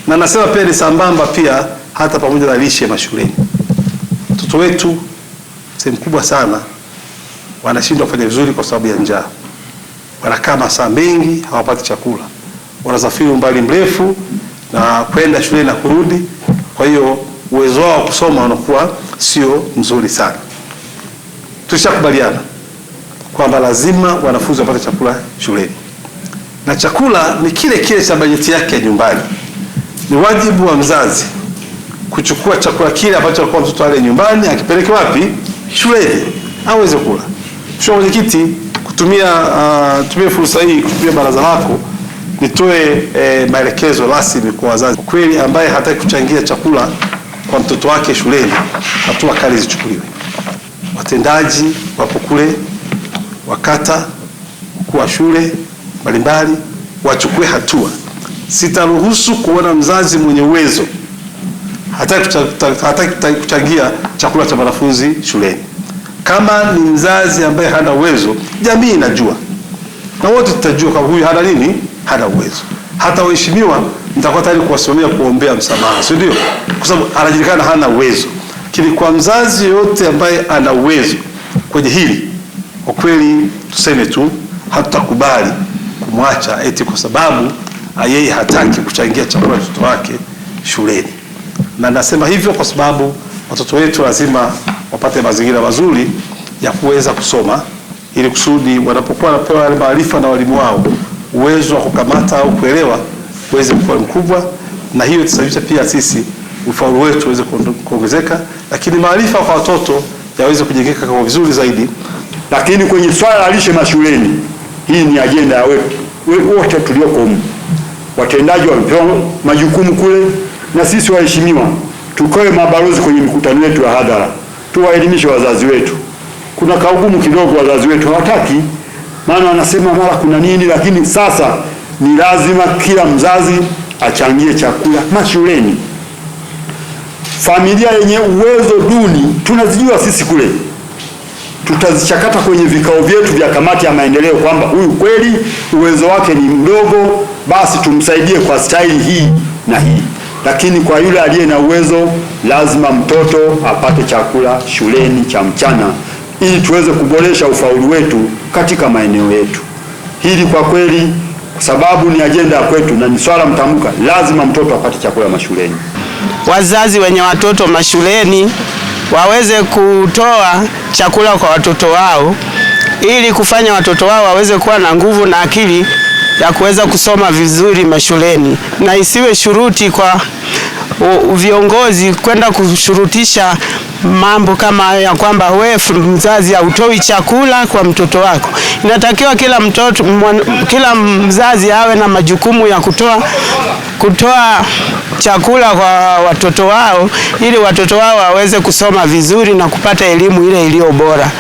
Na nasema pia ni sambamba pia hata pamoja na lishe mashuleni. Watoto wetu sehemu kubwa sana wanashindwa kufanya vizuri kwa sababu ya njaa. Wanakaa masaa mengi hawapati chakula. Wanasafiri umbali mrefu na kwenda shule na kurudi. Kwa hiyo uwezo wao kusoma unakuwa sio mzuri sana. Tushakubaliana kwamba lazima wanafunzi wapate chakula shuleni. Na chakula ni kile kile cha bajeti yake ya nyumbani. Ni wajibu wa mzazi kuchukua chakula kile ambacho alikuwa mtoto ale nyumbani akipeleke wapi? Shuleni aweze kula. Mheshimiwa Mwenyekiti, tumie fursa hii kutumia baraza lako nitoe maelekezo rasmi kwa wazazi. Kweli ambaye hataki kuchangia chakula kwa mtoto wake shuleni, hatua kali zichukuliwe. Watendaji wapo kule, wakata, mkuu wa shule mbalimbali wachukue hatua. Sitaruhusu kuona mzazi mwenye uwezo hataki kuchangia chakula cha wanafunzi shuleni. Kama ni mzazi ambaye hana uwezo, jamii inajua. Na wote tutajua kama huyu hana nini? Hana uwezo. Hata waheshimiwa nitakuwa tayari kuwasimamia kuombea msamaha, si ndio? Kwa sababu anajulikana hana uwezo. Lakini kwa mzazi yote ambaye ana uwezo kwenye hili, kwa kweli tuseme tu hatutakubali kumwacha eti kwa sababu yeye hataki kuchangia chakula cha mtoto wake shuleni. Na nasema hivyo kwa sababu watoto wetu lazima wapate mazingira mazuri ya kuweza kusoma, ili kusudi wanapokuwa wanapewa yale maarifa na walimu wao, uwezo wa kukamata au kuelewa uweze kuwa mkubwa, na hiyo itasababisha pia sisi ufaulu wetu uweze kuongezeka, lakini maarifa kwa watoto yaweze kujengeka kwa vizuri zaidi. Lakini kwenye swala la lishe mashuleni, hii ni ajenda ya wote tulioko humu. Watendaji wamepewa majukumu kule, na sisi waheshimiwa tukoe mabalozi kwenye mikutano yetu ya hadhara, tuwaelimishe wazazi wetu. Kuna kaugumu kidogo, wazazi wetu hawataki, maana wanasema mara kuna nini, lakini sasa ni lazima kila mzazi achangie chakula mashuleni. Familia yenye uwezo duni tunazijua sisi kule, tutazichakata kwenye vikao vyetu vya kamati ya maendeleo kwamba huyu kweli uwezo wake ni mdogo, basi tumsaidie kwa staili hii na hii. Lakini kwa yule aliye na uwezo, lazima mtoto apate chakula shuleni cha mchana, ili tuweze kuboresha ufaulu wetu katika maeneo yetu. Hili kwa kweli, kwa sababu ni ajenda ya kwetu na ni swala mtambuka, lazima mtoto apate chakula mashuleni. Wazazi wenye watoto mashuleni waweze kutoa chakula kwa watoto wao, ili kufanya watoto wao waweze kuwa na nguvu na akili ya kuweza kusoma vizuri mashuleni, na isiwe shuruti kwa viongozi kwenda kushurutisha mambo kama ya kwamba wewe mzazi hautoi chakula kwa mtoto wako. Inatakiwa kila mzazi awe na majukumu ya kutoa chakula kwa watoto wao, ili watoto wao waweze kusoma vizuri na kupata elimu ile iliyo bora.